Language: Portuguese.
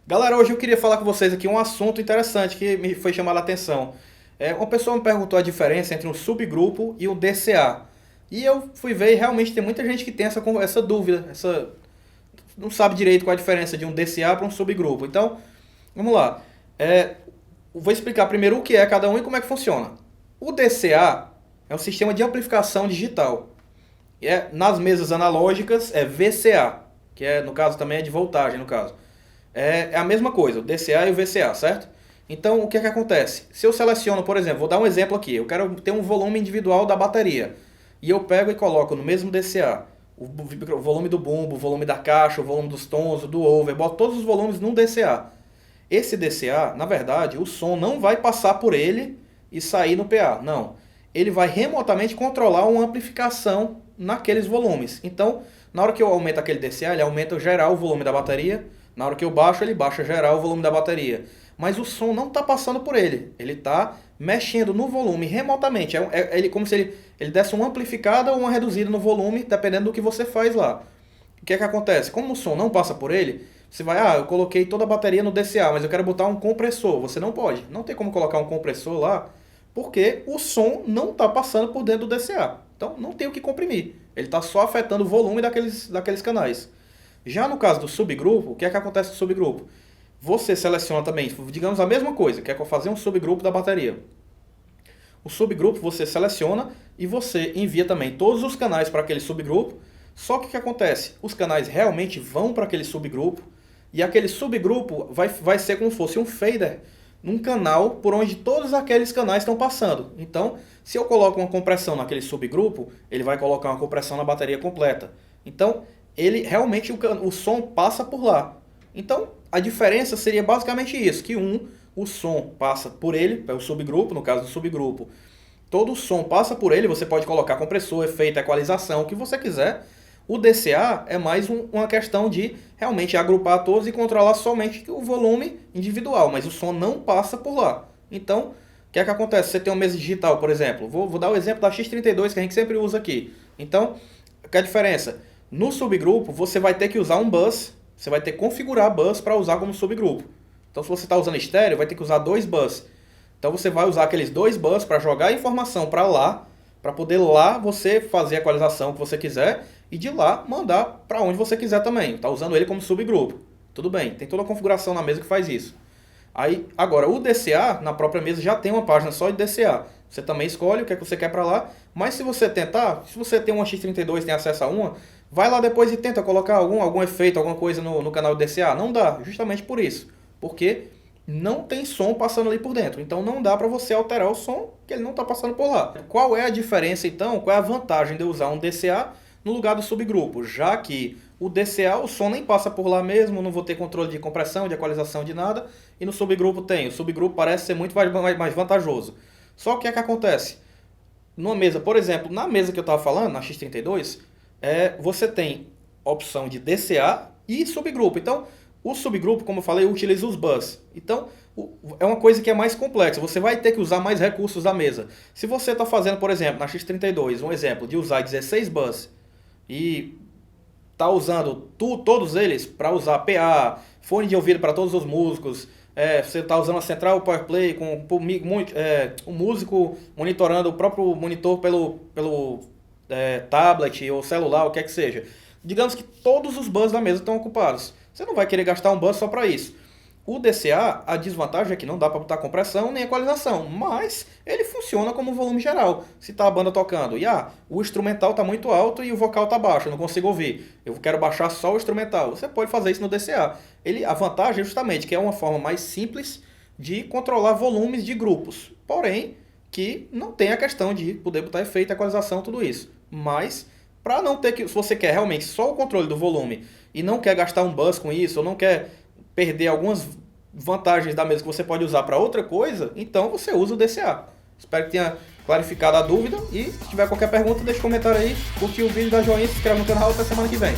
Galera, hoje eu queria falar com vocês aqui um assunto interessante que me foi chamado a atenção. Uma pessoa me perguntou a diferença entre um subgrupo e um DCA. E eu fui ver e realmente tem muita gente que tem essa dúvida, não sabe direito qual é a diferença de um DCA para um subgrupo. Então, vamos lá. Vou explicar primeiro o que é cada um e como é que funciona. O DCA é um sistema de amplificação digital. Nas mesas analógicas é VCA, que no caso também é de voltagem, no caso. É a mesma coisa, o DCA e o VCA, certo? Então, o que é que acontece? Se eu seleciono, por exemplo, vou dar um exemplo aqui. Eu quero ter um volume individual da bateria. E eu pego e coloco no mesmo DCA o volume do bumbo, o volume da caixa, o volume dos tons, do over, boto todos os volumes num DCA. Esse DCA, na verdade, o som não vai passar por ele e sair no PA, não. Ele vai remotamente controlar uma amplificação naqueles volumes. Então, na hora que eu aumento aquele DCA, ele aumenta geral o volume da bateria. Na hora que eu baixo, ele baixa geral o volume da bateria. Mas o som não está passando por ele. Ele está mexendo no volume remotamente. Como se ele desse uma amplificada ou uma reduzida no volume, dependendo do que você faz lá. O que é que acontece? Como o som não passa por ele, você vai, eu coloquei toda a bateria no DCA, mas eu quero botar um compressor. Você não pode. Não tem como colocar um compressor lá, porque o som não está passando por dentro do DCA. Então não tem o que comprimir. Ele está só afetando o volume daqueles canais. Já no caso do subgrupo, o que é que acontece no subgrupo? Você seleciona também, digamos a mesma coisa, quer fazer um subgrupo da bateria. O subgrupo você seleciona e você envia também todos os canais para aquele subgrupo. Só que o que acontece? Os canais realmente vão para aquele subgrupo e aquele subgrupo vai ser como se fosse um fader num canal por onde todos aqueles canais estão passando. Então, se eu coloco uma compressão naquele subgrupo, ele vai colocar uma compressão na bateria completa. Então, ele realmente o som passa por lá. Então, a diferença seria basicamente isso, que o som passa por ele, é o subgrupo, no caso do subgrupo. Todo o som passa por ele, você pode colocar compressor, efeito, equalização, o que você quiser. O DCA é mais uma questão de realmente agrupar todos e controlar somente o volume individual, mas o som não passa por lá. Então, o que é que acontece? Você tem uma mesa digital, por exemplo. Vou dar o exemplo da X32 que a gente sempre usa aqui. Então, qual é a diferença? No subgrupo, você vai ter que usar um bus, você vai ter que configurar bus para usar como subgrupo. Então, se você está usando estéreo, vai ter que usar dois bus. Então, você vai usar aqueles dois bus para jogar a informação para lá, para poder lá você fazer a equalização que você quiser e de lá mandar para onde você quiser também. Está usando ele como subgrupo. Tudo bem, tem toda a configuração na mesa que faz isso. Aí, agora, o DCA, na própria mesa, já tem uma página só de DCA. Você também escolhe o que é que você quer para lá. Mas se você tentar, se você tem uma X32 e tem acesso a uma, vai lá depois e tenta colocar algum efeito, alguma coisa no canal do DCA. Não dá, justamente por isso. Porque não tem som passando ali por dentro. Então não dá para você alterar o som que ele não está passando por lá. Qual é a diferença então? Qual é a vantagem de eu usar um DCA no lugar do subgrupo? Já que o DCA, o som nem passa por lá mesmo, não vou ter controle de compressão, de equalização, de nada. E no subgrupo tem. O subgrupo parece ser muito mais vantajoso. Só que o que é que acontece? Numa mesa, por exemplo, na mesa que eu estava falando, na X32, você tem opção de DCA e subgrupo. Então, o subgrupo, como eu falei, utiliza os bus. Então, é uma coisa que é mais complexa. Você vai ter que usar mais recursos da mesa. Se você está fazendo, por exemplo, na X32, um exemplo de usar 16 bus e está usando todos eles para usar PA, fone de ouvido para todos os músicos, você está usando a central PowerPlay com um músico monitorando o próprio monitor pelo tablet ou celular, o que é que seja. Digamos que todos os bus da mesa estão ocupados. Você não vai querer gastar um bus só para isso. O DCA, a desvantagem é que não dá para botar compressão nem equalização, mas ele funciona como volume geral. Se está a banda tocando e o instrumental está muito alto e o vocal está baixo, eu não consigo ouvir, eu quero baixar só o instrumental, você pode fazer isso no DCA. A vantagem é justamente que é uma forma mais simples de controlar volumes de grupos, porém que não tem a questão de poder botar efeito, equalização, tudo isso. Mas para não ter que, se você quer realmente só o controle do volume e não quer gastar um bus com isso, ou não quer perder algumas vantagens da mesa que você pode usar para outra coisa, então você usa o DCA. Espero que tenha clarificado a dúvida e se tiver qualquer pergunta, deixa um comentário aí, curte o vídeo, dá joinha, se inscreve no canal, até semana que vem.